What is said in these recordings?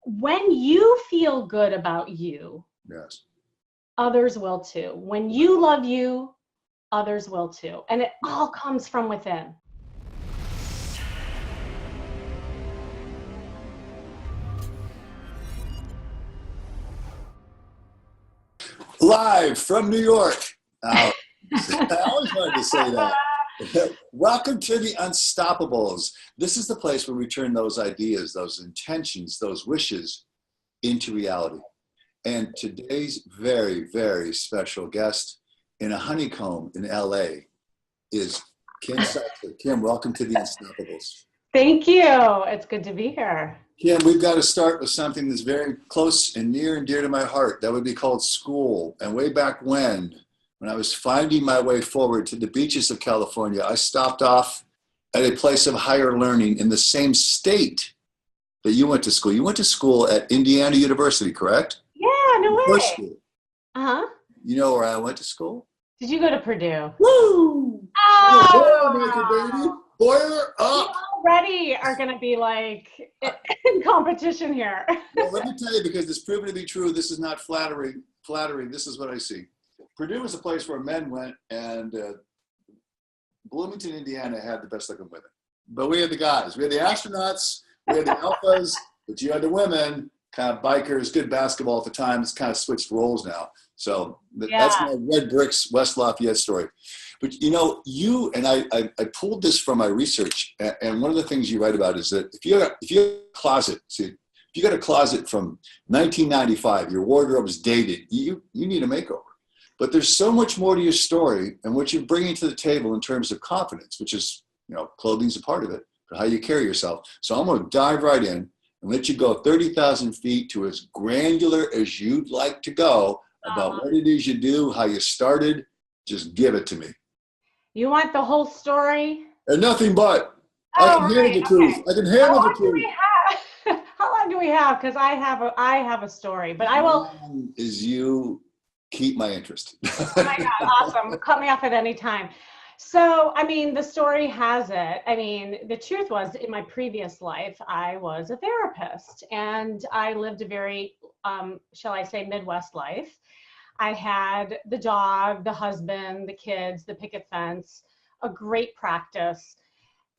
when you feel good about you, Yes. others will too. When you love you, others will too. And it all comes from within. Live from New York. I always wanted to say that. Welcome to the Unstoppables. This is the place where we turn those ideas, those intentions, those wishes into reality. And today's very, very special guest in a honeycomb in LA is Kim Seltzer. Kim, welcome to the Unstoppables. Thank you. It's good to be here. Kim, we've got to start with something that's very close and near and dear to my heart. That would be called school. And way back when I was finding my way forward to the beaches of California, I stopped off at a place of higher learning in the same state that you went to school. You went to school at Indiana University, correct? Yeah, no way. School. Uh-huh. You know where I went to school? Did you go to Purdue? Woo! Oh! Baby. Boiler up! We already are going to be like in competition here. Well, let me tell you, because it's proven to be true, this is not flattering. This is what I see. Purdue is a place where men went, and Bloomington, Indiana had the best looking women. But we had the guys. We had the astronauts, we had the alphas, but you had the women, kind of bikers, good basketball at the time. It's kind of switched roles now. So that's my Red Bricks, West Lafayette story. But you know, you and I pulled this from my research, and one of the things you write about is that if you have a closet, see, if you got a closet from 1995, your wardrobe is dated, you need a makeover. But there's so much more to your story and what you're bringing to the table in terms of confidence, which is, you know, clothing's a part of it, but how you carry yourself. So I'm going to dive right in and let you go 30,000 feet to as granular as you'd like to go about what it is you do, how you started. Just give it to me. You want the whole story? And nothing but. I can handle the truth. I can handle the truth. How long do we have? Because I have a story, but I will. Is you keep my interest. Oh my God, awesome. Cut me off at any time. So, I mean, the story has it. I mean, the truth was, in my previous life, I was a therapist, and I lived a very, shall I say, Midwest life. I had the dog, the husband, the kids, the picket fence, a great practice.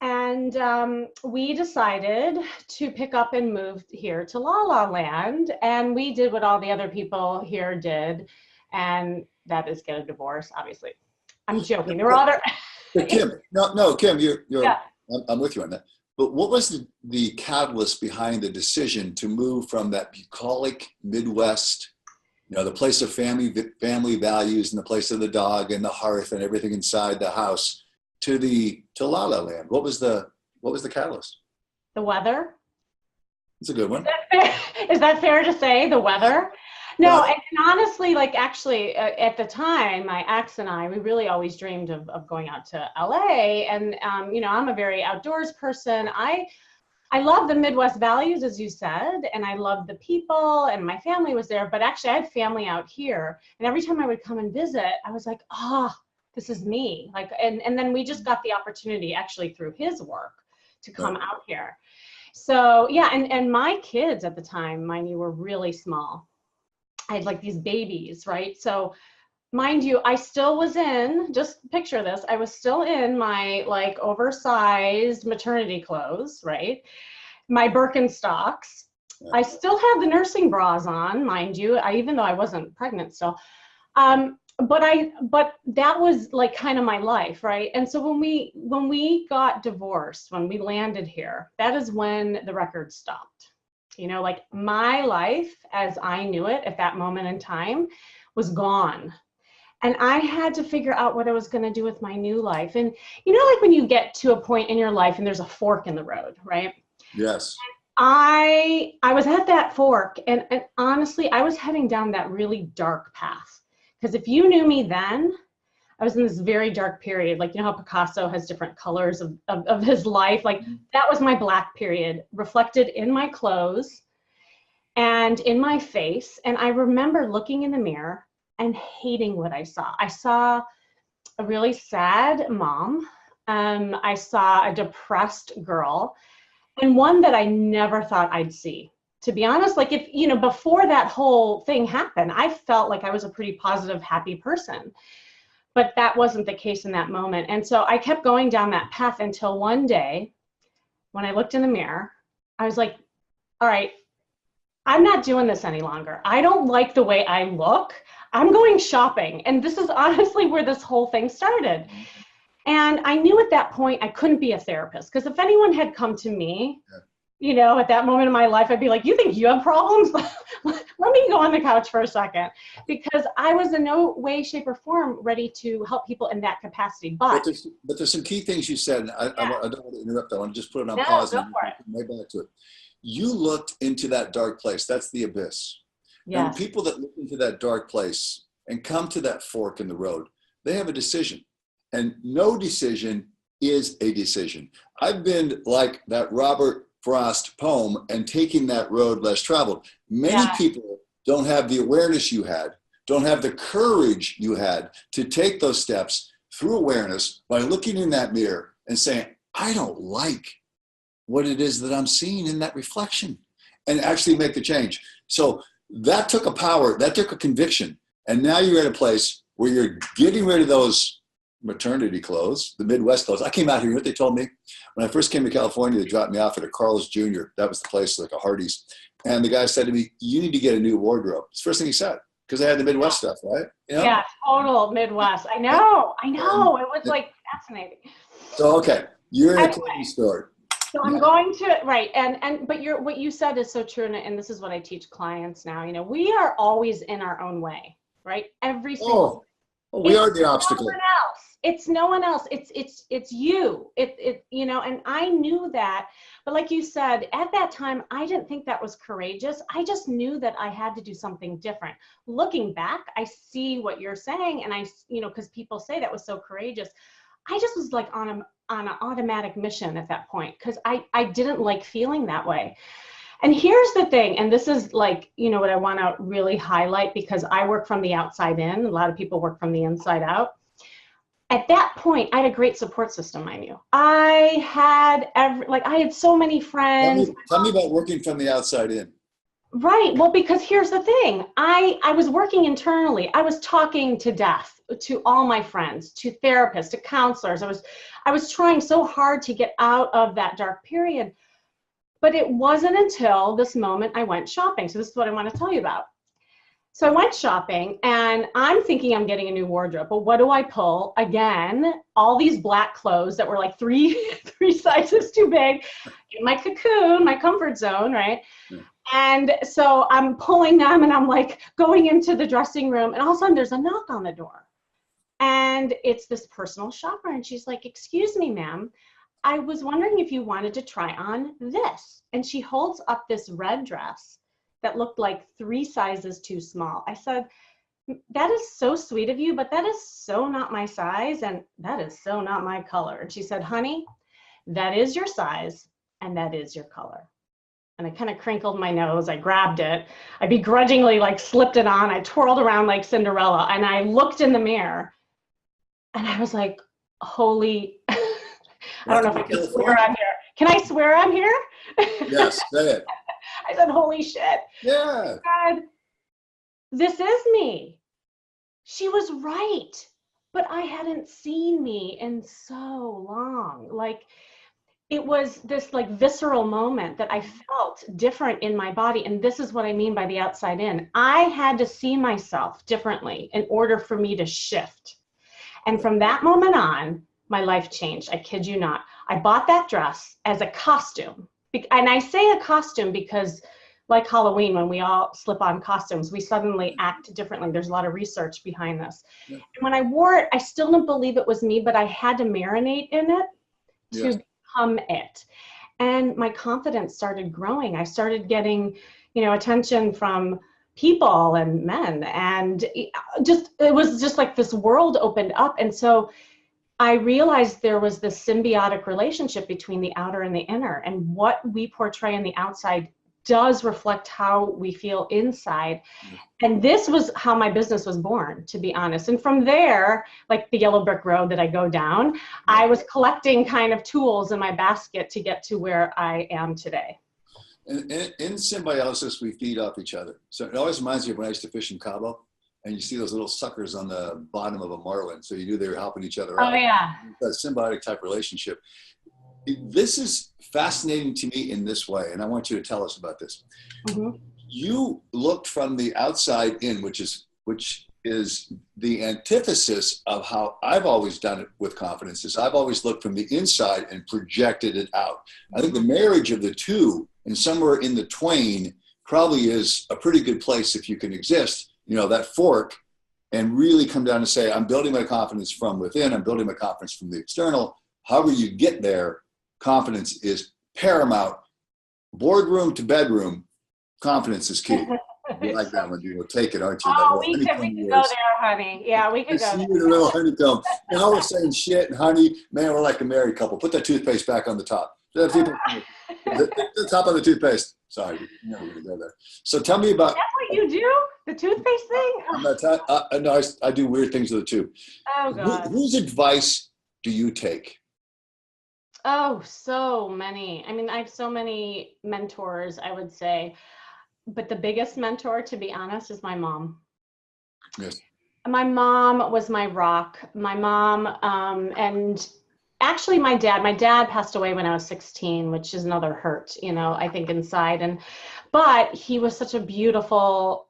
And we decided to pick up and move here to La La Land. And we did what all the other people here did. And that is get a divorce, obviously. I'm joking. There were other. But Kim, no, Kim, you're. Yeah. I'm with you on that. But what was the catalyst behind the decision to move from that bucolic Midwest, you know, the place of family values and the place of the dog and the hearth and everything inside the house to La La Land? What was the catalyst? The weather. It's a good one. Is that fair to say, the weather? No, and honestly, like actually at the time, my ex and I, we really always dreamed of going out to LA. And, you know, I'm a very outdoors person. I love the Midwest values, as you said, and I loved the people, and my family was there. But actually, I had family out here. And every time I would come and visit, I was like, oh, this is me. Like, and then we just got the opportunity actually through his work to come out here. So, yeah, and my kids at the time, mind you, were really small. I had like these babies, right? So mind you, I still was in, just picture this, I was still in my like oversized maternity clothes, right? My Birkenstocks. I still had the nursing bras on, mind you, even though I wasn't pregnant still. But that was like kind of my life, right? And so when we got divorced, when we landed here, that is when the record stopped. You know, like my life as I knew it at that moment in time was gone. And I had to figure out what I was going to do with my new life. And, you know, like when you get to a point in your life and there's a fork in the road, right? Yes. I was at that fork, and honestly, I was heading down that really dark path. Because if you knew me then, I was in this very dark period. Like, you know how Picasso has different colors of his life? Like, that was my black period, reflected in my clothes and in my face. And I remember looking in the mirror and hating what I saw. I saw a really sad mom. I saw a depressed girl, and one that I never thought I'd see, to be honest. Like if, you know, before that whole thing happened, I felt like I was a pretty positive, happy person, but that wasn't the case in that moment. And so I kept going down that path until one day when I looked in the mirror, I was like, all right, I'm not doing this any longer. I don't like the way I look. I'm going shopping. And this is honestly where this whole thing started. And I knew at that point I couldn't be a therapist, because if anyone had come to me, you know, at that moment in my life, I'd be like, you think you have problems? Let me go on the couch for a second, because I was in no way, shape, or form ready to help people in that capacity. But there's some key things you said, and I don't want to interrupt. I want to just put it on no, pause go and for it. right back to it. You looked into that dark place. That's the abyss. Yes. And people that look into that dark place and come to that fork in the road, they have a decision. And no decision is a decision. I've been like that Robert Frost poem, and taking that road less traveled. Many people don't have the awareness you had, don't have the courage you had to take those steps through awareness by looking in that mirror and saying, I don't like what it is that I'm seeing in that reflection, and actually make the change. So that took a power, that took a conviction. And now you're at a place where you're getting rid of those maternity clothes, the Midwest clothes. I came out here, you know what they told me? When I first came to California, they dropped me off at a Carl's Jr. That was the place, like a Hardee's. And the guy said to me, you need to get a new wardrobe. It's the first thing he said, because I had the Midwest stuff, right? You know? Yeah, total Midwest. I know. It was like fascinating. So, okay, you're in a clothing store. So I'm going to, right. But what you said is so true. And this is what I teach clients now. You know, we are always in our own way, right? Every single we are the obstacle. No one else. It's no one else. It's you. You know, and I knew that. But like you said, at that time, I didn't think that was courageous. I just knew that I had to do something different. Looking back, I see what you're saying. And you know, because people say that was so courageous. I just was like on an automatic mission at that point, because I didn't like feeling that way. And here's the thing, and this is like, you know, what I want to really highlight, because I work from the outside in. A lot of people work from the inside out. At that point, I had a great support system, I knew. I had I had so many friends. Tell me about working from the outside in. Right. Well, because here's the thing. I was working internally. I was talking to death, to all my friends, to therapists, to counselors. I was trying so hard to get out of that dark period. But it wasn't until this moment I went shopping. So this is what I want to tell you about. So I went shopping, and I'm thinking I'm getting a new wardrobe, but what do I pull? Again, all these black clothes that were like three sizes too big in my cocoon, my comfort zone, right? Yeah. And so I'm pulling them, and I'm like going into the dressing room, and all of a sudden there's a knock on the door. And it's this personal shopper, and she's like, excuse me, ma'am, I was wondering if you wanted to try on this. And she holds up this red dress that looked like 3 sizes too small. I said, that is so sweet of you, but that is so not my size, and that is so not my color. And she said, honey, that is your size, and that is your color. And I kind of crinkled my nose. I grabbed it. I begrudgingly like slipped it on. I twirled around like Cinderella, and I looked in the mirror, and I was like, holy, I don't know if I can swear on here. Can I swear on here? Yes, say it. I said, holy shit. Yeah. I said, this is me. She was right. But I hadn't seen me in so long. Like, it was this like visceral moment that I felt different in my body. And this is what I mean by the outside in. I had to see myself differently in order for me to shift. And from that moment on, my life changed. I kid you not. I bought that dress as a costume. And I say a costume because, like Halloween, when we all slip on costumes, we suddenly act differently. There's a lot of research behind this. Yeah. And when I wore it, I still didn't believe it was me, but I had to marinate in it to become it. And my confidence started growing. I started getting, you know, attention from people and men. And it was just like this world opened up. And so I realized there was this symbiotic relationship between the outer and the inner, and what we portray on the outside does reflect how we feel inside. And this was how my business was born, to be honest. And from there, like the yellow brick road that I go down, I was collecting kind of tools in my basket to get to where I am today. In symbiosis, we feed off each other. So it always reminds me of when I used to fish in Cabo, and you see those little suckers on the bottom of a marlin. So you knew they were helping each other out. Oh yeah. That symbiotic type relationship. This is fascinating to me in this way, and I want you to tell us about this. Mm-hmm. You looked from the outside in, which is the antithesis of how I've always done it with confidence. Is I've always looked from the inside and projected it out. I think the marriage of the two, and somewhere in the twain, probably is a pretty good place if you can exist. You know, that fork, and really come down and say, I'm building my confidence from within. I'm building my confidence from the external. However you get there, confidence is paramount. Boardroom to bedroom, confidence is key. You like that one, you will take it, aren't you? Oh, we could go there, honey. Yeah, we could go there. See you in a little honeycomb. Now we're saying shit and honey. Man, we're like a married couple. Put that toothpaste back on the top. The top of the toothpaste. Sorry, we're going to go there. So tell me about. That's what you do? The toothpaste thing? No, I do weird things with it too. Oh, God. Whose advice do you take? Oh, so many. I mean, I have so many mentors, I would say. But the biggest mentor, to be honest, is my mom. Yes. My mom was my rock. My mom, and actually my dad passed away when I was 16, which is another hurt, I think inside. But he was such a beautiful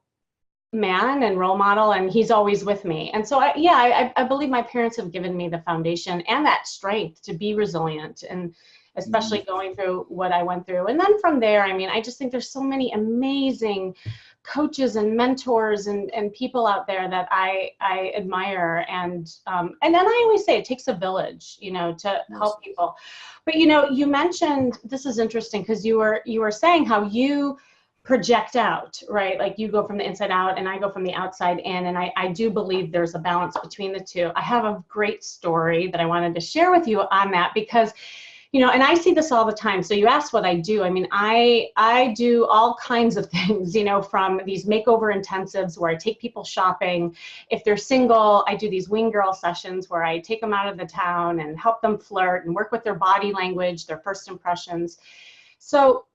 man and role model, and he's always with me. And so I believe my parents have given me the foundation and that strength to be resilient, and especially going through what I went through. And then from there, I mean, I just think there's so many amazing coaches and mentors and people out there that I admire. And then I always say it takes a village, to help people. But, you mentioned, this is interesting because you were saying how you project out, right? Like you go from the inside out and I go from the outside in. And I do believe there's a balance between the two. I have a great story that I wanted to share with you on that because and I see this all the time. So you asked what I do. I mean, I do all kinds of things, from these makeover intensives where I take people shopping. If they're single, I do these wing girl sessions where I take them out of the town and help them flirt and work with their body language, their first impressions. So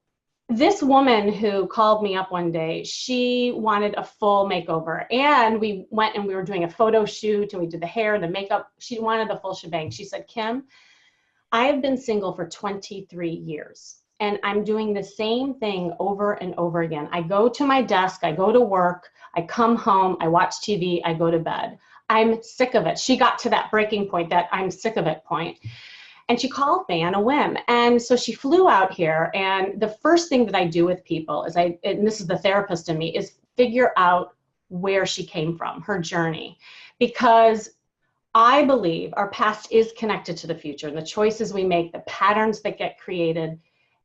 this woman who called me up one day, she wanted a full makeover. And we went and we were doing a photo shoot and we did the hair, the makeup. She wanted the full shebang. She said, Kim, I have been single for 23 years and I'm doing the same thing over and over again. I go to my desk, I go to work, I come home, I watch TV, I go to bed. I'm sick of it. She got to that breaking point, that I'm sick of it point. And she called me on a whim. And so she flew out here. And the first thing that I do with people is and this is the therapist in me, is figure out where she came from, her journey. Because I believe our past is connected to the future, and the choices we make, the patterns that get created.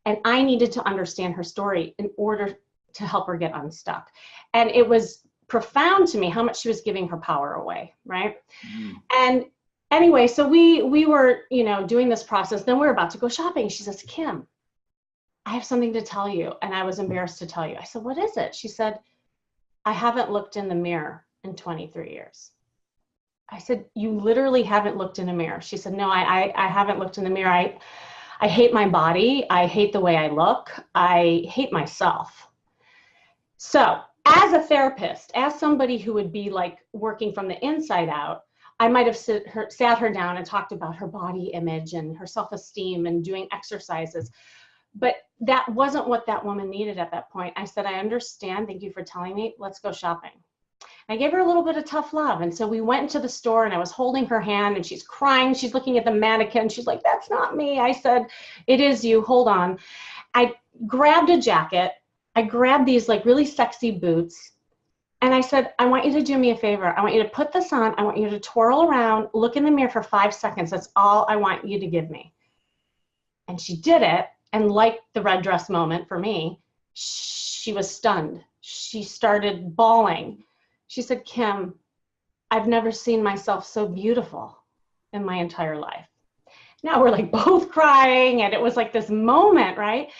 And I needed to understand her story in order to help her get unstuck. And it was profound to me how much she was giving her power away, right? And anyway, so we were, doing this process. Then we were about to go shopping. She says, Kim, I have something to tell you. And I was embarrassed to tell you. I said, what is it? She said, I haven't looked in the mirror in 23 years. I said, you literally haven't looked in a mirror. She said, no, I haven't looked in the mirror. I hate my body. I hate the way I look. I hate myself. So as a therapist, as somebody who would be like working from the inside out, I might have sat her down and talked about her body image and her self-esteem and doing exercises. But that wasn't what that woman needed at that point. I said, I understand. Thank you for telling me. Let's go shopping. I gave her a little bit of tough love. And so we went into the store and I was holding her hand and she's crying. She's looking at the mannequin. She's like, that's not me. I said, it is you. Hold on. I grabbed a jacket. I grabbed these like really sexy boots. And I said, I want you to do me a favor. I want you to put this on. I want you to twirl around, look in the mirror for 5 seconds. That's all I want you to give me. And she did it. And like the red dress moment for me, she was stunned. She started bawling. She said, Kim, I've never seen myself so beautiful in my entire life. Now we're like both crying and it was like this moment, right?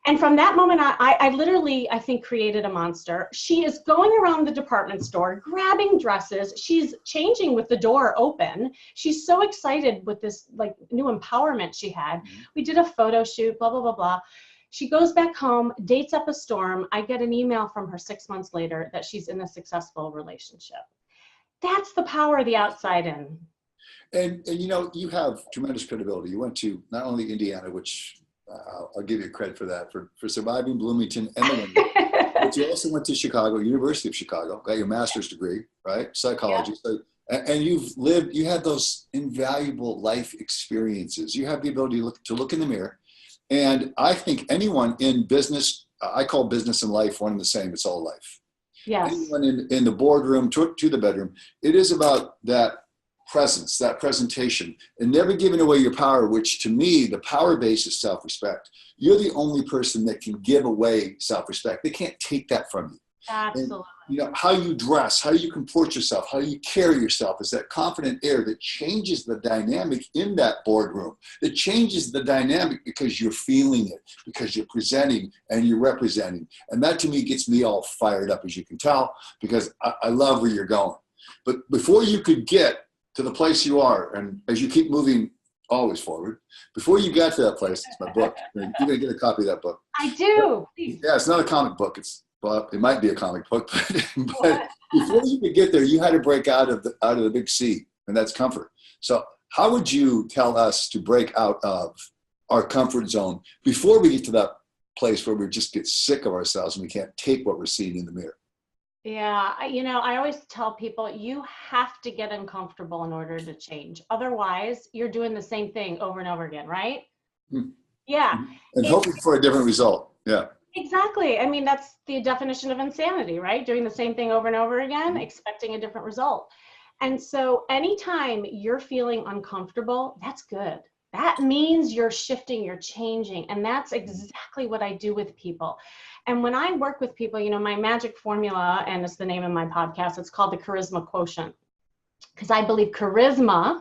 And from that moment, I literally, I think, created a monster. She is going around the department store, grabbing dresses. She's changing with the door open. She's so excited with this like new empowerment she had. We did a photo shoot, blah, blah, blah, blah. She goes back home, dates up a storm. I get an email from her 6 months later that she's in a successful relationship. That's the power of the outside in. And you know, you have tremendous credibility. You went to not only Indiana, which I'll give you credit for that, for surviving Bloomington and the Winter, but you also went to Chicago, University of Chicago, got your master's degree, right? Psychology. Yeah. So, and you had those invaluable life experiences. You have the ability to look in the mirror. And I think anyone in business, I call business and life one and the same. It's all life. Yes. Anyone in the boardroom to the bedroom, it is about that presence, that presentation, and never giving away your power, which to me, the power base is self-respect. You're the only person that can give away self-respect. They can't take that from you. Absolutely. And, you know, how you dress, how you comport yourself, how you carry yourself is that confident air that changes the dynamic in that boardroom. It changes the dynamic because you're feeling it, because you're presenting and you're representing. And that to me gets me all fired up, as you can tell, because I love where you're going. But before you could get to the place you are, and as you keep moving always forward, before you got to that place, it's my book. You're going to get a copy of that book. I do. Please. Yeah, it's not a comic book. Well, it might be a comic book, but before you could get there, you had to break out of the big C, and that's comfort. So how would you tell us to break out of our comfort zone before we get to that place where we just get sick of ourselves and we can't take what we're seeing in the mirror? Yeah, you know, I always tell people you have to get uncomfortable in order to change. Otherwise, you're doing the same thing over and over again, right? Mm-hmm. Yeah. And hoping for a different result. Yeah. Exactly. I mean, that's the definition of insanity, right? Doing the same thing over and over again, expecting a different result. And so anytime you're feeling uncomfortable, that's good. That means you're shifting, you're changing. And that's exactly what I do with people. And when I work with people, you know, my magic formula, and it's the name of my podcast, it's called the charisma quotient. Because I believe charisma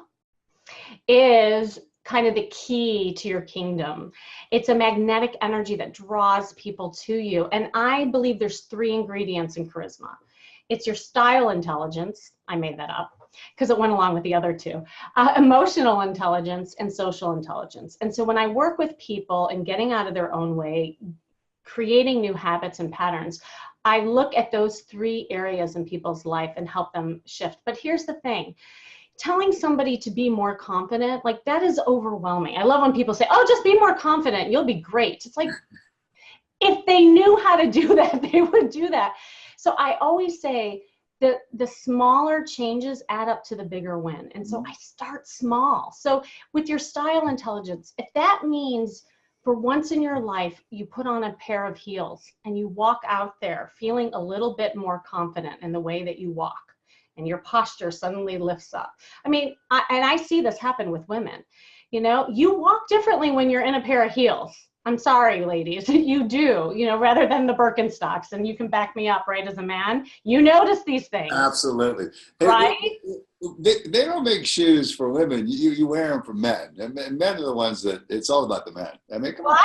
is kind of the key to your kingdom. It's a magnetic energy that draws people to you. And I believe there's 3 ingredients in charisma. It's your style intelligence. I made that up because it went along with the other 2. Emotional intelligence and social intelligence. And so when I work with people and getting out of their own way, creating new habits and patterns, I look at those 3 areas in people's life and help them shift. But here's the thing. Telling somebody to be more confident, like that is overwhelming. I love when people say, oh, just be more confident, you'll be great. It's like, if they knew how to do that, they would do that. So I always say that the smaller changes add up to the bigger win. And so I start small. So with your style intelligence, if that means for once in your life, you put on a pair of heels and you walk out there feeling a little bit more confident in the way that you walk, and your posture suddenly lifts up. I mean, I see this happen with women. You know, you walk differently when you're in a pair of heels. I'm sorry, ladies, you do, you know, rather than the Birkenstocks, and you can back me up, right, as a man. You notice these things. Absolutely. Right? They don't make shoes for women. You wear them for men. And men are the ones that, it's all about the men. I mean, come on.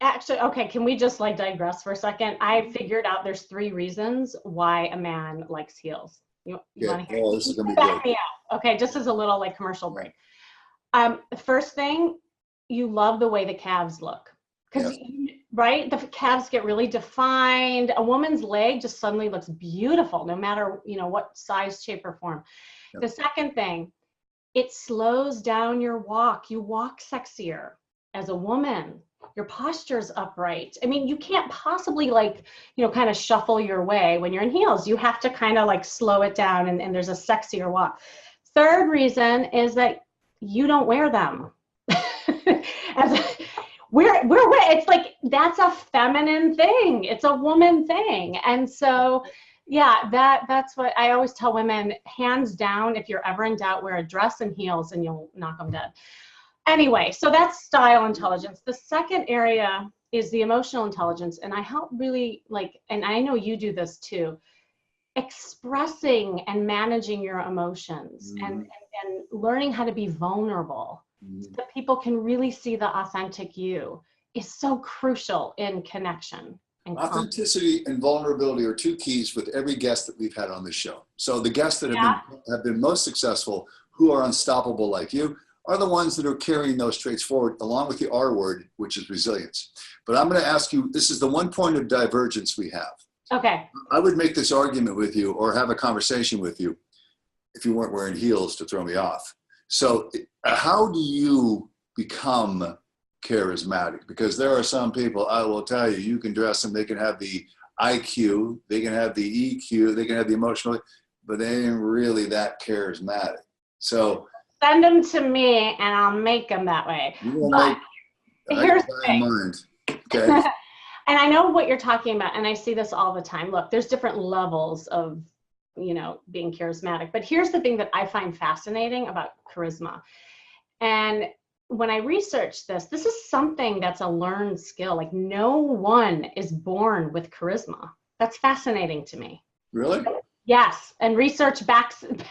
Actually, okay, can we just like digress for a second? I figured out there's 3 reasons why a man likes heels. You want to hear? Oh, this is gonna be good. Me out. Okay, just as a little like commercial break. The first thing, you love the way the calves look, because right, the calves get really defined. A woman's leg just suddenly looks beautiful, no matter what size, shape, or form. Yep. The second thing, it slows down your walk. You walk sexier as a woman. Your posture's upright. I mean, you can't possibly kind of shuffle your way when you're in heels. You have to kind of like slow it down, and there's a sexier walk. Third reason is that you don't wear them. It's like, that's a feminine thing. It's a woman thing. And so, yeah, that's what I always tell women, hands down, if you're ever in doubt, wear a dress and heels and you'll knock them dead. Anyway, so that's style intelligence. The second area is the emotional intelligence. And I help really and I know you do this too, expressing and managing your emotions and learning how to be vulnerable so that people can really see the authentic you is so crucial in connection. Authenticity and vulnerability are 2 keys with every guest that we've had on this show. So the guests that have been most successful, who are unstoppable like you, are the ones that are carrying those traits forward, along with the R word, which is resilience. But I'm going to ask you, this is the one point of divergence we have. Okay. I would make this argument with you or have a conversation with you if you weren't wearing heels to throw me off. So how do you become charismatic? Because there are some people, I will tell you, you can dress them, they can have the IQ, they can have the EQ, they can have the emotional, but they ain't really that charismatic. So send them to me and I'll make them that way. But here's the thing. Okay. And I know what you're talking about, and I see this all the time. Look, there's different levels of, you know, being charismatic. But here's the thing that I find fascinating about charisma. And when I researched this is something that's a learned skill. Like, no one is born with charisma. That's fascinating to me. Really? Yes, and research backs it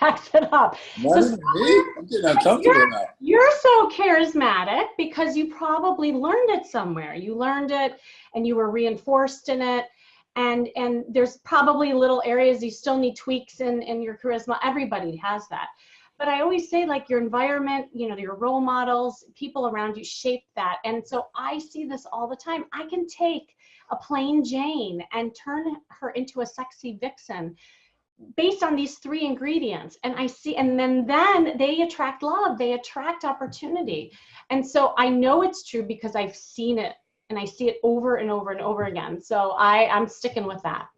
up. So I'm getting uncomfortable now. You're so charismatic because you probably learned it somewhere. You learned it and you were reinforced in it. And there's probably little areas you still need tweaks in your charisma. Everybody has that. But I always say, like, your environment, you know, your role models, people around you shape that. And so I see this all the time. I can take a plain Jane and turn her into a sexy vixen based on these 3 ingredients. And I see, and then they attract love, they attract opportunity. And so I know it's true because I've seen it, and I see it over and over and over again. So I'm sticking with that.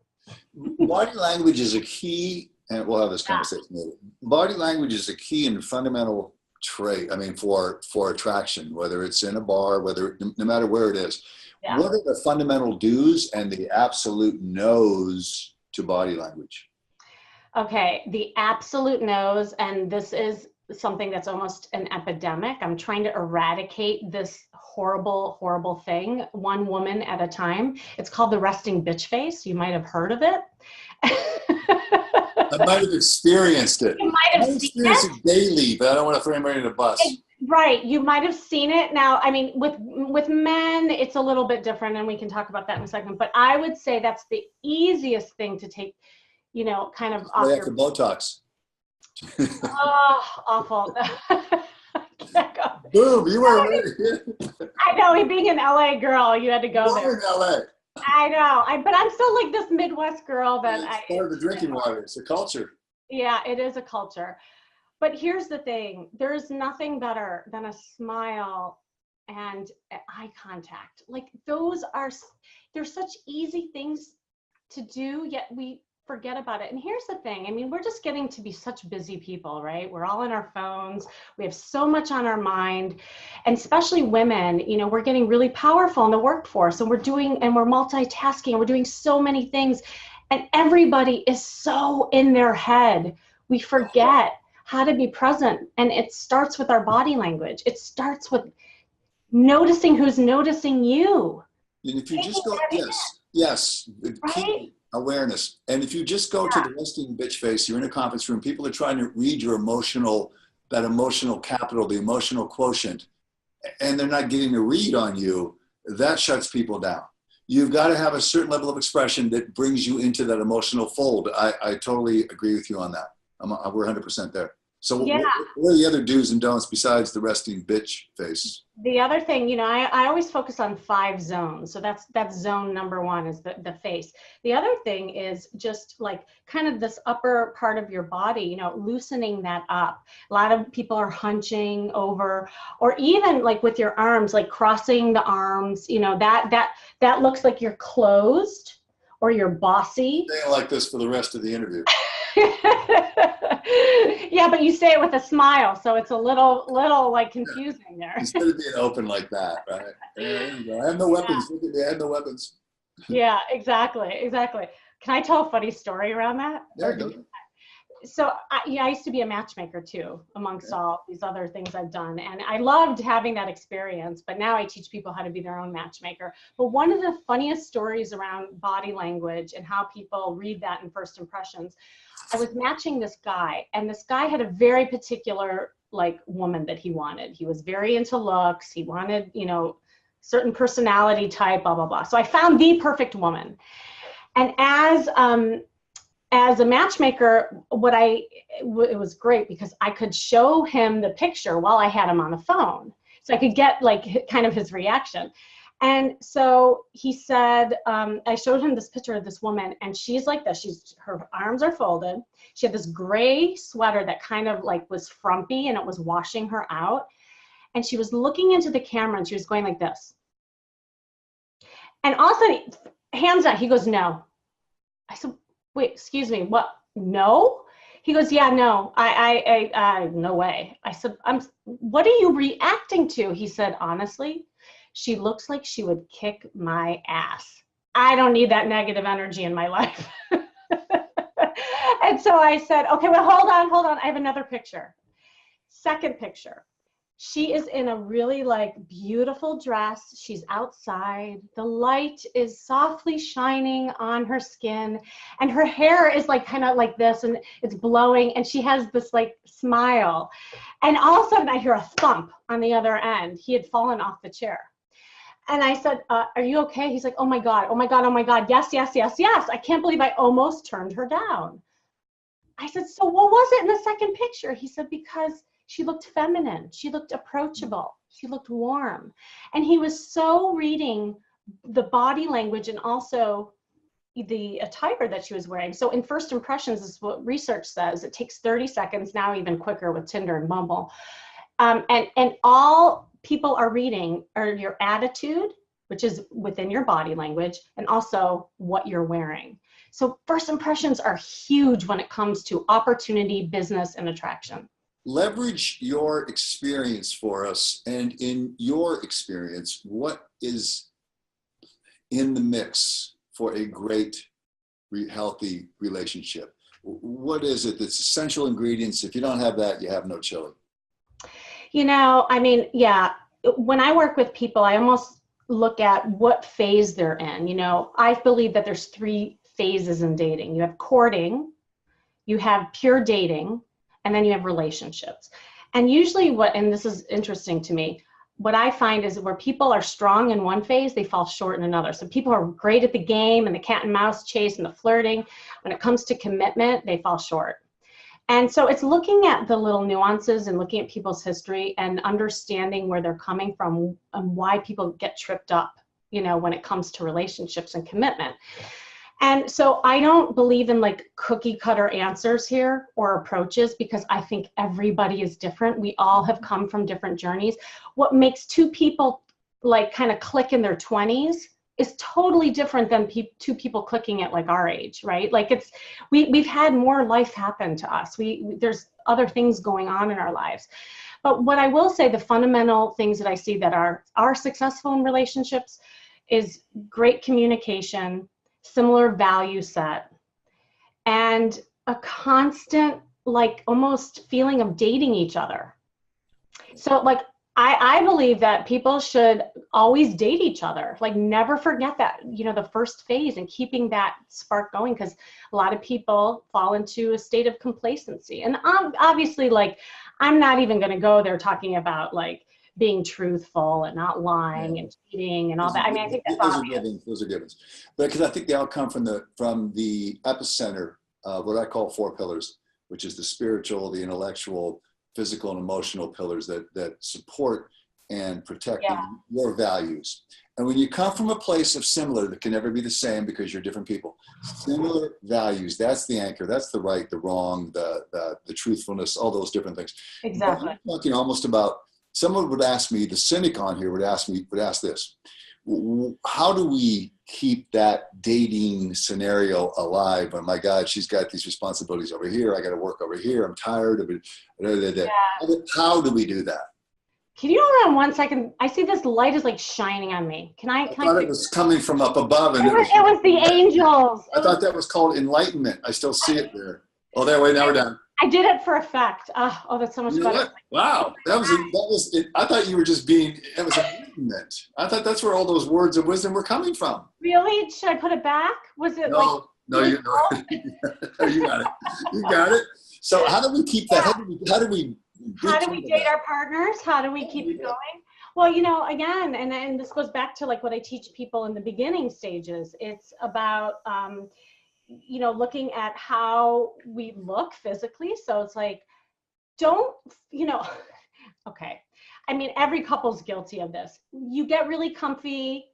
Body language is a key, and we'll have this conversation later. Body language is a key and fundamental trait, I mean, for attraction, whether it's in a bar, no matter where it is. Yeah. What are the fundamental do's and the absolute no's to body language? Okay, the absolute no's, and this is something that's almost an epidemic. I'm trying to eradicate this horrible, horrible thing, one woman at a time. It's called the resting bitch face. You might have heard of it. I might have experienced it. You might have seen it daily, but I don't want to throw anybody in a bus. Right, you might have seen it. Now, I mean, with men, it's a little bit different, and we can talk about that in a second. But I would say that's the easiest thing to take, you know, kind of off your Botox. Oh, awful. Boom, you were right here. I know, being an LA girl, you had to go there. In LA. I know, but I'm still like this Midwest girl that it's part of the drinking water. It's a culture. Yeah, it is a culture. But here's the thing, there's nothing better than a smile and eye contact. Like, they're such easy things to do, yet we forget about it. And here's the thing, I mean, we're just getting to be such busy people, right? We're all in our phones. We have so much on our mind, and especially women, you know, we're getting really powerful in the workforce, and we're multitasking, and we're doing so many things, and everybody is so in their head. We forget how to be present, and it starts with our body language. It starts with noticing who's noticing you. And if you just go, yes, right? Awareness. And if you just go to the resting bitch face, you're in a conference room, people are trying to read your emotional capital, the emotional quotient, and they're not getting a read on you, that shuts people down. You've got to have a certain level of expression that brings you into that emotional fold. I totally agree with you on that. We're 100% there. So what are the other do's and don'ts besides the resting bitch face? The other thing, you know, I always focus on 5 zones. So that's zone number 1 is the face. The other thing is just like kind of this upper part of your body, you know, loosening that up. A lot of people are hunching over, or even like with your arms, like crossing the arms, you know, that looks like you're closed or you're bossy. Staying like this for the rest of the interview. Yeah, but you say it with a smile, so it's a little like confusing there. Instead of being open like that, right? There you go. I have no weapons. Look at me, I have no weapons. Yeah, exactly. Can I tell a funny story around that? Yeah, go. So I used to be a matchmaker too, amongst all these other things I've done. And I loved having that experience, but now I teach people how to be their own matchmaker. But one of the funniest stories around body language and how people read that in first impressions, I was matching this guy, and this guy had a very particular like woman that he wanted. He was very into looks. He wanted, you know, certain personality type, blah, blah, blah. So I found the perfect woman. And as as a matchmaker, it was great because I could show him the picture while I had him on the phone. So I could get like kind of his reaction. And so he said, I showed him this picture of this woman, and she's like this. Her arms are folded. She had this gray sweater that kind of like was frumpy, and it was washing her out. And she was looking into the camera, and she was going like this. And all of a sudden, hands down, he goes, no. I said, wait, excuse me, what? No? He goes, yeah, no, no way. I said, what are you reacting to? He said, honestly, she looks like she would kick my ass. I don't need that negative energy in my life. And so I said, okay, well, hold on. I have another picture. Second picture. She is in a really like beautiful dress. She's outside. The light is softly shining on her skin, and her hair is like kind of like this, and it's blowing, and she has this like smile. And all of a sudden I hear a thump on the other end. He had fallen off the chair. And I said, are you okay? He's like, oh my God. Yes. I can't believe I almost turned her down. I said, so what was it in the second picture? He said, because she looked feminine. She looked approachable. She looked warm. And he was so reading the body language and also the attire that she was wearing. So in first impressions, this is what research says. It takes 30 seconds, now even quicker with Tinder and Bumble. And all people are reading are your attitude, which is within your body language, and also what you're wearing. So first impressions are huge when it comes to opportunity, business, and attraction. Leverage your experience for us. And in your experience, what is in the mix for a great, healthy relationship? What is it that's essential ingredients? If you don't have that, you have no chili. You know, I mean, yeah, when I work with people, I almost look at what phase they're in. You know, I believe that there's 3 phases in dating. You have courting, you have pure dating, and then you have relationships. And usually and this is interesting to me, what I find is where people are strong in one phase, they fall short in another. So people are great at the game and the cat and mouse chase and the flirting. When it comes to commitment, they fall short. And so it's looking at the little nuances and looking at people's history and understanding where they're coming from and why people get tripped up, you know, when it comes to relationships and commitment. And so I don't believe in like cookie cutter answers here or approaches, because I think everybody is different. We all have come from different journeys. What makes 2 people like kind of click in their 20s is totally different than 2 people clicking at like our age, right? Like we've had more life happen to us. There's other things going on in our lives. But what I will say, the fundamental things that I see that are successful in relationships is great communication, similar value set, and a constant, like almost feeling of dating each other. So like, I believe that people should always date each other, like never forget that, you know, the first phase and keeping that spark going, because a lot of people fall into a state of complacency. And obviously, like, I'm not even going to go there talking about like being truthful and not lying and cheating and all that. I mean, I think that's obvious. Those are givens. But because I think they all come from the epicenter of what I call 4 pillars, which is the spiritual, the intellectual, physical, and emotional pillars that support and protect your values. And when you come from a place of similar, that can never be the same because you're different people, similar values, that's the anchor, that's the right, the wrong, the truthfulness, all those different things. Exactly. I'm talking almost about, someone would ask me, the cynic on here would ask this: how do we keep that dating scenario alive? Oh my God, she's got these responsibilities over here. I got to work over here. I'm tired of it. Yeah. How do we do that? Can you hold on 1 second? I see this light is like shining on me. I thought it was coming from up above. And it was the angels. I thought that was called enlightenment. I still see it there. Oh, there, wait, now we're done. I did it for effect. Oh, that's so much better. What? Wow, that was it. I thought you were just being, it was enlightenment. I thought that's where all those words of wisdom were coming from. Really? Should I put it back? Was it no, you got it. You got it. So how do we keep that? How do we date our partners? How do we keep it going? Well, you know, again, and this goes back to like what I teach people in the beginning stages. It's about looking at how we look physically. So it's like, don't, okay. I mean, every couple's guilty of this. You get really comfy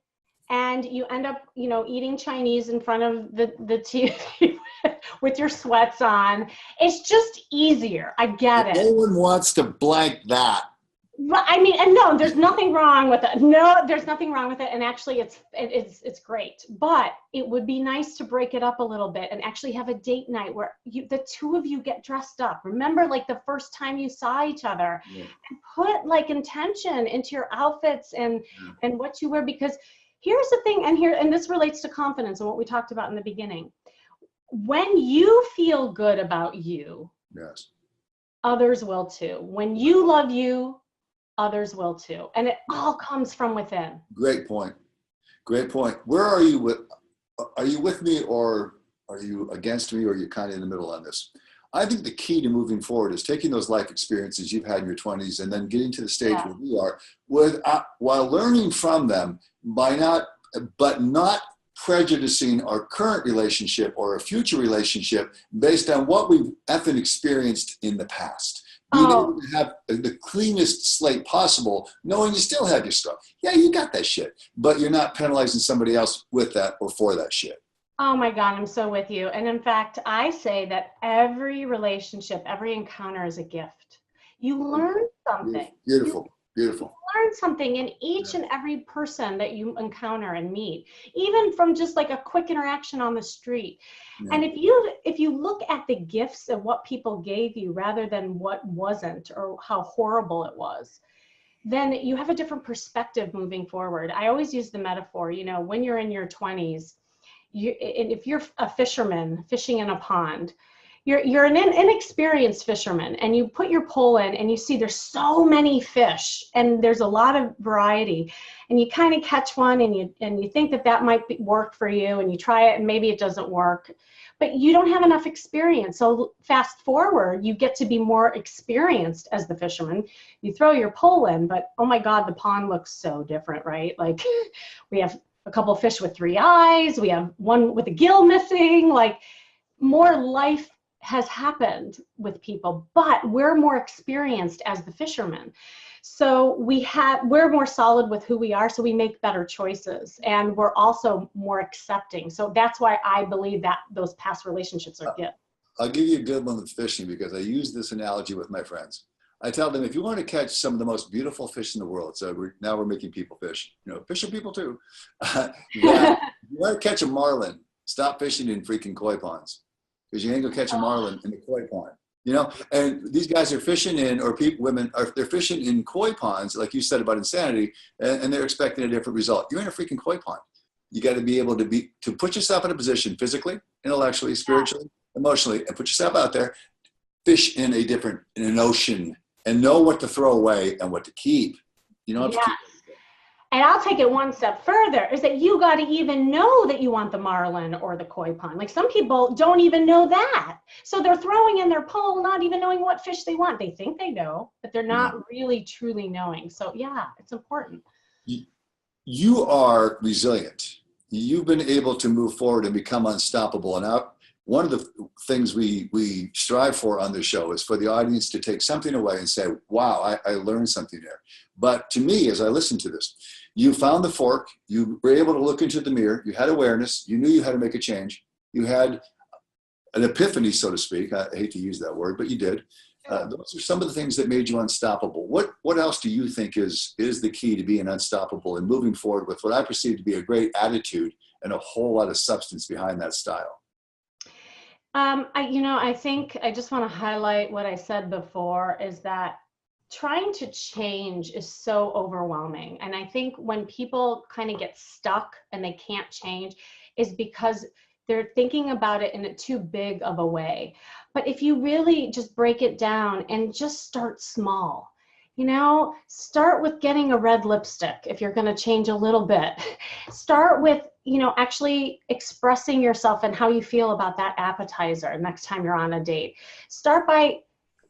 and you end up, eating Chinese in front of the TV with your sweats on. It's just easier. I get it. No one wants to blank that. But I mean, and no, there's nothing wrong with it. No, there's nothing wrong with it. And actually it's great, but it would be nice to break it up a little bit and actually have a date night where the two of you get dressed up. Remember, like the first time you saw each other, and put like intention into your outfits and what you wear, because here's the thing. And this relates to confidence and what we talked about in the beginning. When you feel good about you, yes, others will too. When you love you, others will too. And it all comes from within. Great point. Great point. Where are you with me, or are you against me, or are you kind of in the middle on this? I think the key to moving forward is taking those life experiences you've had in your 20s and then getting to the stage where we are while learning from them but not prejudicing our current relationship or a future relationship based on what we've effing experienced in the past. Being able to have the cleanest slate possible, knowing you still have your stuff. Yeah, you got that shit, but you're not penalizing somebody else with that or for that shit. Oh my God, I'm so with you. And in fact, I say that every relationship, every encounter is a gift. You learn something. Beautiful. Beautiful. Learn something in each and every person that you encounter and meet, even from just like a quick interaction on the street. Yeah. And if you look at the gifts of what people gave you rather than what wasn't or how horrible it was, then you have a different perspective moving forward. I always use the metaphor, when you're in your 20s, and if you're a fisherman fishing in a pond, you're an inexperienced fisherman, and you put your pole in and you see there's so many fish and there's a lot of variety, and you kind of catch one and you think that might work for you, and you try it and maybe it doesn't work, but you don't have enough experience. So fast forward, you get to be more experienced as the fisherman. You throw your pole in, but oh my God, the pond looks so different, right? Like we have a couple of fish with 3 eyes, we have one with a gill missing, like more life has happened with people, but we're more experienced as the fishermen. So we're more solid with who we are, so we make better choices, and we're also more accepting. So that's why I believe that those past relationships are good. I'll give you a good one with fishing, because I use this analogy with my friends. I tell them, if you want to catch some of the most beautiful fish in the world, so now we're making people fish, fish are people too. If you want to catch a marlin, stop fishing in freaking koi ponds. Because you ain't gonna catch a marlin in the koi pond, And these guys are fishing they're fishing in koi ponds, like you said about insanity, and they're expecting a different result. You're in a freaking koi pond. You got to be able to put yourself in a position physically, intellectually, spiritually, emotionally, and put yourself out there, fish in an ocean, and know what to throw away and what to keep. You know. Yeah. And I'll take it one step further, is that you got to even know that you want the marlin or the koi pond. Like some people don't even know that. So they're throwing in their pole, not even knowing what fish they want. They think they know, but they're not really truly knowing. So yeah, it's important. You are resilient. You've been able to move forward and become unstoppable. And one of the things we strive for on this show is for the audience to take something away and say, wow, I learned something there. But to me, as I listen to this, you found the fork, you were able to look into the mirror, you had awareness, you knew you had to make a change, you had an epiphany, so to speak. I hate to use that word, but you did. Those are some of the things that made you unstoppable. What else do you think is the key to being unstoppable and moving forward with what I perceive to be a great attitude and a whole lot of substance behind that style? I think I just want to highlight what I said before, is that trying to change is so overwhelming. And I think when people kind of get stuck and they can't change is because they're thinking about it in a too big of a way. But if you really just break it down and just start small, start with getting a red lipstick if you're going to change a little bit. Start with, actually expressing yourself and how you feel about that appetizer next time you're on a date. Start by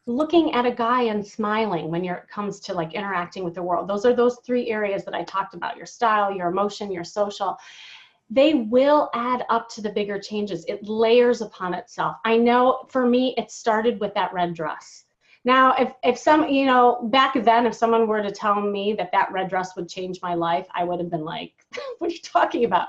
looking at a guy and smiling when it comes to like interacting with the world. Those are those 3 areas that I talked about: your style, your emotion, your social. they will add up to the bigger changes. It layers upon itself. I know for me, it started with that red dress. Now, if some, you know, back then, if someone were to tell me that that red dress would change my life, I would have been like, what are you talking about?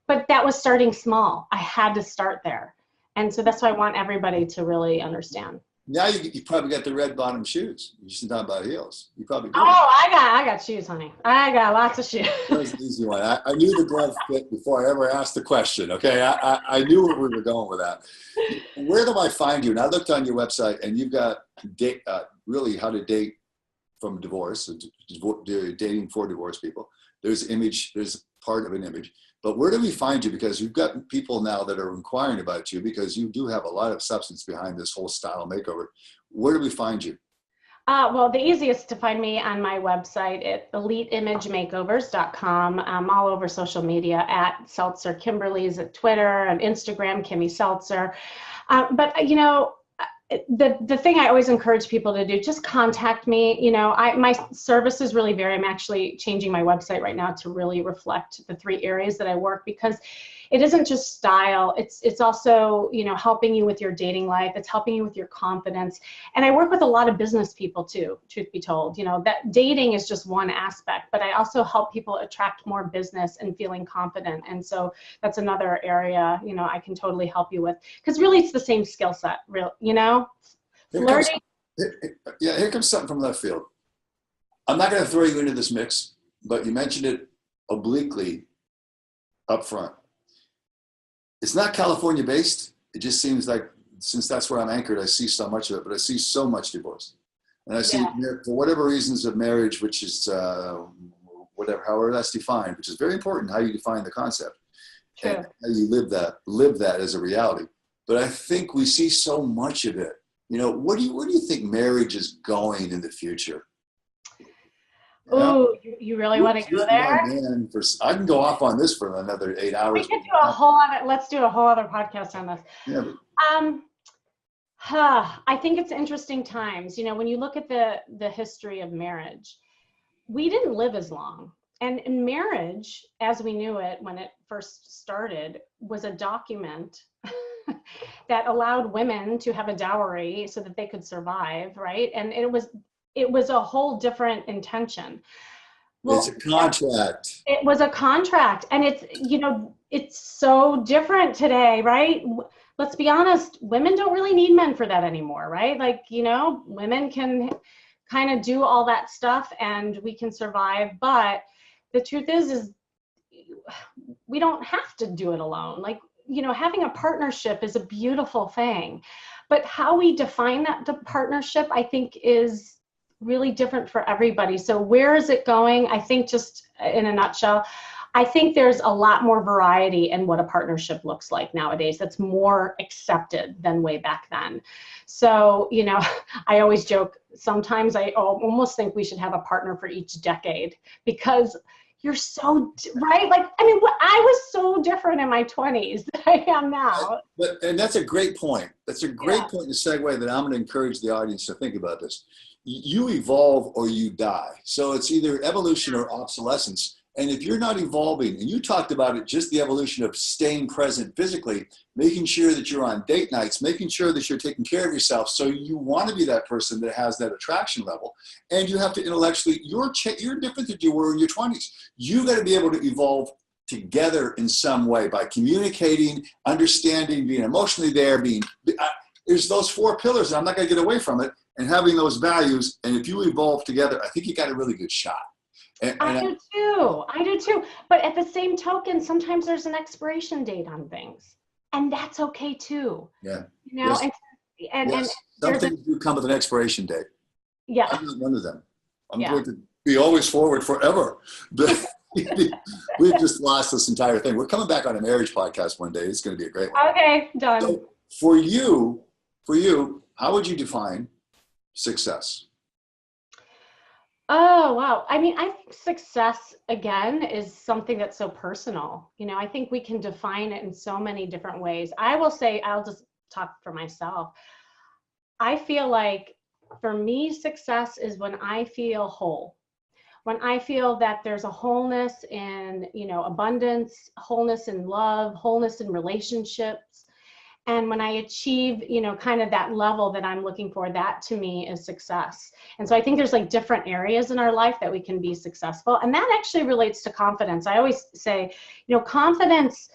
But that was starting small. I had to start there. And so that's why I want everybody to really understand. Now you probably got the red bottom shoes. You're just talking about heels. You probably do. Oh, I got shoes, honey. I got lots of shoes. That was an easy one. I knew the glove fit before I ever asked the question. Okay, I knew where we were going with that. Where do I find you? And I looked on your website, and you've got really how to date from divorce, dating for divorced people. There's image. There's part of an image. But where do we find you? Because you've got people now that are inquiring about you because you do have a lot of substance behind this whole style makeover. Where do we find you? Well, the easiest to find me on my website at eliteimageMakeovers.com. I'm all over social media at Seltzer Kimberly's, at Twitter and Instagram, Kimmy Seltzer. But, you know, the thing I always encourage people to do, just contact me. You know, my services really vary. I'm actually changing my website right now to really reflect the 3 areas that I work, because it isn't just style. It's also, you know, helping you with your dating life. It's helping you with your confidence. And I work with a lot of business people too, truth be told. You know, that dating is just one aspect, but I also help people attract more business and feeling confident. And so that's another area, you know, I can totally help you with, because really it's the same skill set, real, you know, flirting. Here comes something from left field. I'm not going to throw you into this mix, but you mentioned it obliquely up front. It's not California based. It just seems like, since that's where I'm anchored, I see so much of it, but I see so much divorce. And I see, for whatever reasons of marriage, which is whatever, however that's defined, which is very important, how you define the concept. True. And how you live that as a reality. But I think we see so much of it. You know, where do you think marriage is going in the future? Oh, you really want to go there? Man, I can go off on this for another 8 hours. We could do a whole other, let's do a whole other podcast on this. Yeah, I think it's interesting times. You know, when you look at the history of marriage, we didn't live as long. And marriage, as we knew it when it first started, was a document that allowed women to have a dowry so that they could survive, right? And it was a whole different intention. Well, it's a contract. It was a contract, and it's, you know, it's so different today, right? Let's be honest, women don't really need men for that anymore, right? Like, you know, women can kind of do all that stuff and we can survive, but the truth is we don't have to do it alone. Like, you know, having a partnership is a beautiful thing, but how we define that partnership, I think, is really different for everybody. So where is it going? I think, just in a nutshell, I think there's a lot more variety in what a partnership looks like nowadays. That's more accepted than way back then. So, you know, I always joke, sometimes I almost think we should have a partner for each decade, because you're so, right? Like, I mean, I was so different in my 20s than I am now. And that's a great point. That's a great point to segue that I'm going to encourage the audience to think about this. You evolve or you die. So it's either evolution or obsolescence. And if you're not evolving, and you talked about it, just the evolution of staying present physically, making sure that you're on date nights, making sure that you're taking care of yourself. So you want to be that person that has that attraction level. And you have to intellectually, you're different than you were in your 20s. You got to be able to evolve together in some way by communicating, understanding, being emotionally there, there's those 4 pillars, and I'm not going to get away from it, and having those values. And if you evolve together, I think you got a really good shot. I do too. But at the same token, sometimes there's an expiration date on things, and that's okay too. Yeah. You know, yes. and some things do come with an expiration date. Yeah. I'm not one of them. I'm going to be always forward forever. We've just lost this entire thing. We're coming back on a marriage podcast one day. It's going to be a great one. Okay, done. So for you, how would you define success? Oh, wow. I mean, I think success, again, is something that's so personal. You know, I think we can define it in so many different ways. I will say, I'll just talk for myself. I feel like, for me, success is when I feel whole. when I feel that there's a wholeness in, you know, abundance, wholeness in love, wholeness in relationships, and when I achieve, you know, kind of that level that I'm looking for, that to me is success. And so I think there's like different areas in our life that we can be successful. And that actually relates to confidence. I always say, you know, confidence,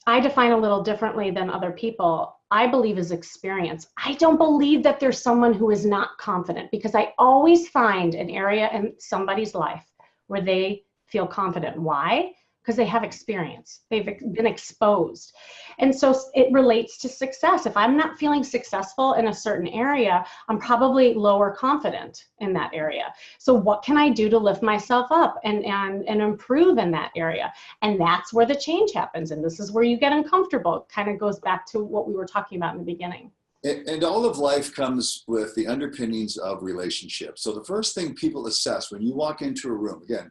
I define a little differently than other people. I believe is experience. I don't believe that there's someone who is not confident, because I always find an area in somebody's life where they feel confident. Why? Because they have experience. They've been exposed. And so it relates to success. If I'm not feeling successful in a certain area, I'm probably lower confident in that area. So what can I do to lift myself up and improve in that area? And that's where the change happens. And this is where you get uncomfortable. It kind of goes back to what we were talking about in the beginning. And all of life comes with the underpinnings of relationships. So the first thing people assess when you walk into a room, again,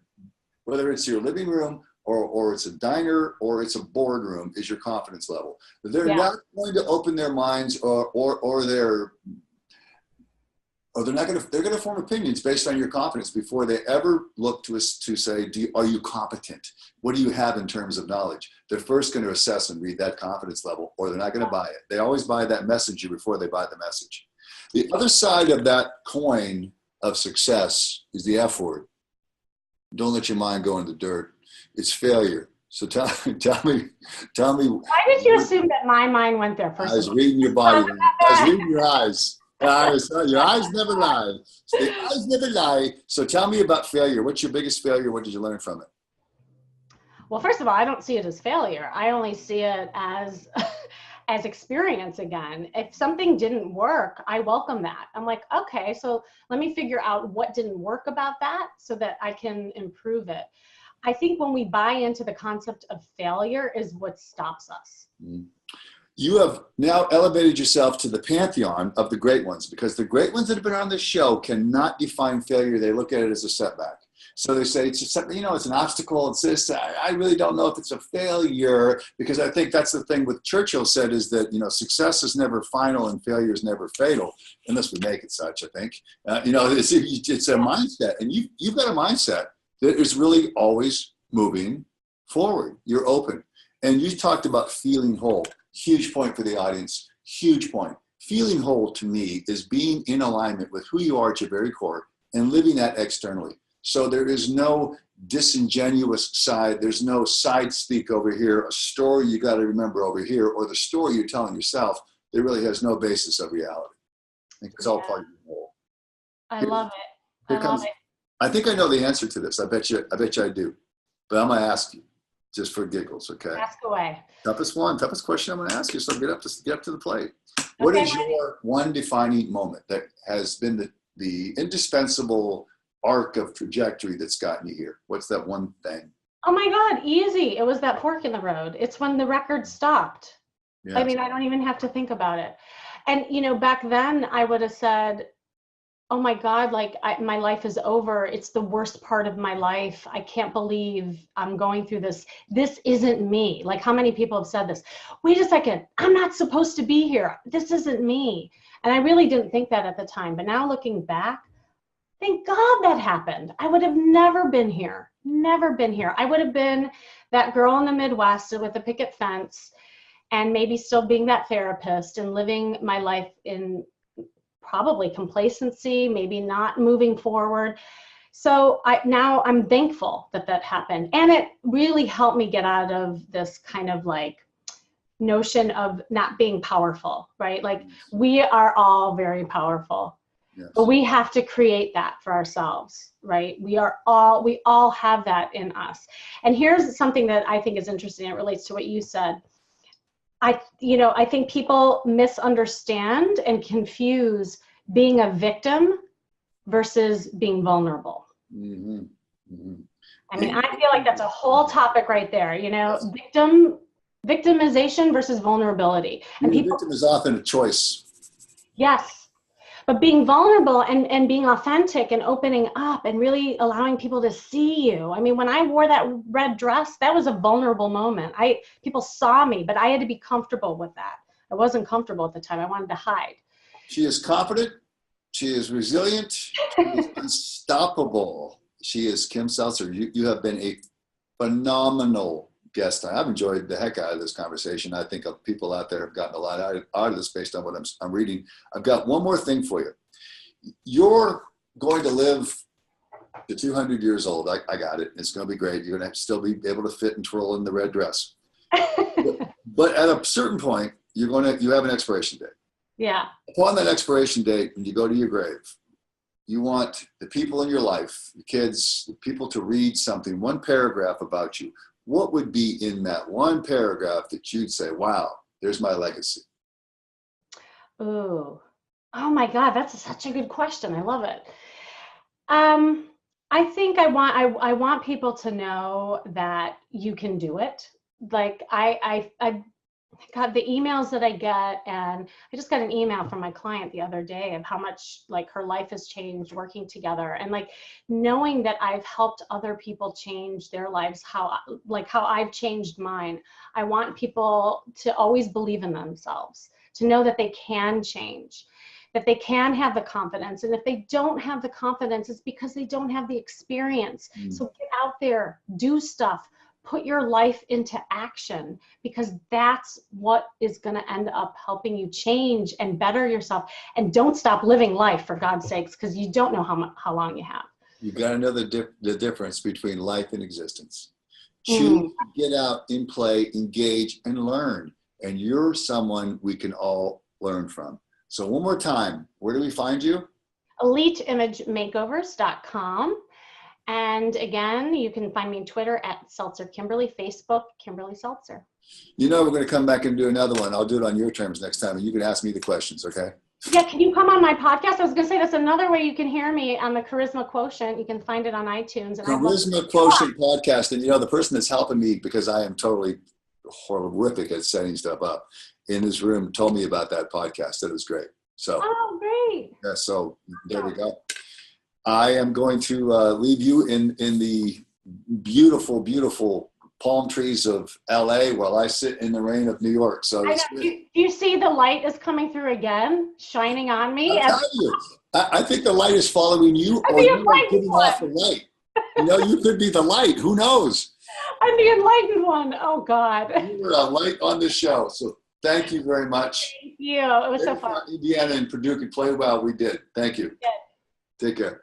whether it's your living room or it's a diner or it's a boardroom, is your confidence level. They're not going to open their minds they're going to form opinions based on your confidence before they ever look to us to say, are you competent? What do you have in terms of knowledge? They're first going to assess and read that confidence level, or they're not going to buy it. They always buy that message before they buy the message. The other side of that coin of success is the F word. Don't let your mind go in the dirt. It's failure. So tell me. Why did you assume that my mind went there first? I was reading your body. I was reading your eyes. Your eyes never lie. The eyes never lie. So tell me about failure. What's your biggest failure? What did you learn from it? Well, first of all, I don't see it as failure. I only see it as as experience again. If something didn't work, I welcome that. I'm like, okay, so let me figure out what didn't work about that so that I can improve it. I think when we buy into the concept of failure is what stops us. You have now elevated yourself to the pantheon of the great ones, because the great ones that have been on this show cannot define failure. They look at it as a setback. So they say, it's just something, you know, it's an obstacle. It's this. I really don't know if it's a failure, because I think that's the thing what Churchill said is that, you know, success is never final and failure is never fatal, unless we make it such, I think. You know, it's a mindset. And you've got a mindset that is really always moving forward. You're open. And you talked about feeling whole. Huge point for the audience. Huge point. Feeling whole to me is being in alignment with who you are at your very core and living that externally. So there is no disingenuous side. There's no side speak over here, a story you got to remember over here, or the story you're telling yourself that really has no basis of reality. I think it's all part of the whole. I love it. I love it. I think I know the answer to this. I bet you I do. But I'm going to ask you just for giggles, okay? Ask away. Toughest question I'm going to ask you, so get up to the plate. What is your one defining moment that has been the indispensable arc of trajectory that's gotten you here? What's that one thing? Oh my God, easy. It was that fork in the road. It's when the record stopped. Yes. I mean, I don't even have to think about it. And, you know, back then I would have said, oh my God, like my life is over. It's the worst part of my life. I can't believe I'm going through this. This isn't me. Like, how many people have said this? Wait a second, I'm not supposed to be here. This isn't me. And I really didn't think that at the time. But now looking back, thank God that happened. I would have never been here. Never been here. I would have been that girl in the Midwest with a picket fence and maybe still being that therapist and living my life in probably complacency, maybe not moving forward. So now I'm thankful that happened. And it really helped me get out of this kind of like notion of not being powerful, right? Like we are all very powerful, yes. But we have to create that for ourselves, right? We all have that in us. And here's something that I think is interesting. It relates to what you said. I think people misunderstand and confuse being a victim versus being vulnerable. Mm-hmm. Mm-hmm. I mean, I feel like that's a whole topic right there, you know, victimization versus vulnerability. And victim is often a choice. Yes. But being vulnerable and being authentic and opening up and really allowing people to see you. I mean, when I wore that red dress, that was a vulnerable moment. People saw me, but I had to be comfortable with that. I wasn't comfortable at the time. I wanted to hide. She is confident. She is resilient. She is unstoppable. She is Kim Seltzer. You have been a phenomenal guest. I've enjoyed the heck out of this conversation. I think people out there have gotten a lot out of this based on what I'm reading. I've got one more thing for you. You're going to live to 200 years old. I got it. It's going to be great. You're going to still be able to fit and twirl in the red dress. But at a certain point, you have an expiration date. Yeah. Upon that expiration date, when you go to your grave, you want the people in your life, the kids, the people to read something, one paragraph about you. What would be in that one paragraph that you'd say, wow, there's my legacy? Ooh. Oh my God, that's such a good question. I love it. I think I want people to know that you can do it. Like God, the emails that I get, and I just got an email from my client the other day of how much like her life has changed working together, and like knowing that I've helped other people change their lives, how I've changed mine. I want people to always believe in themselves, to know that they can change, that they can have the confidence. And if they don't have the confidence, it's because they don't have the experience. So get out there, do stuff, put your life into action, because that's what is going to end up helping you change and better yourself. And don't stop living life, for God's sakes, because you don't know how long you have. You got to know the difference between life and existence. Choose to get out and play, engage, and learn. And you're someone we can all learn from. So one more time, where do we find you? EliteImageMakeovers.com. And again, you can find me on Twitter at Seltzer Kimberly, Facebook, Kimberly Seltzer. You know, we're going to come back and do another one. I'll do it on your terms next time, and you can ask me the questions, okay? Yeah, can you come on my podcast? I was going to say that's another way you can hear me on the Charisma Quotient. You can find it on iTunes. And Charisma Quotient podcast. And, you know, the person that's helping me, because I am totally horrific at setting stuff up, in this room told me about that podcast. That was great. So, oh, great. Yeah, so there we go. I am going to leave you in the beautiful, beautiful palm trees of LA while I sit in the rain of New York. So do you see the light is coming through again, shining on me? I'm telling you, I think the light is following you, or you are giving off the light. You know, you could be the light. Who knows? I'm the enlightened one. Oh, God. You were a light on the show. So thank you very much. Thank you. It was so fun. Indiana and Purdue could play well. We did. Thank you. Good. Take care.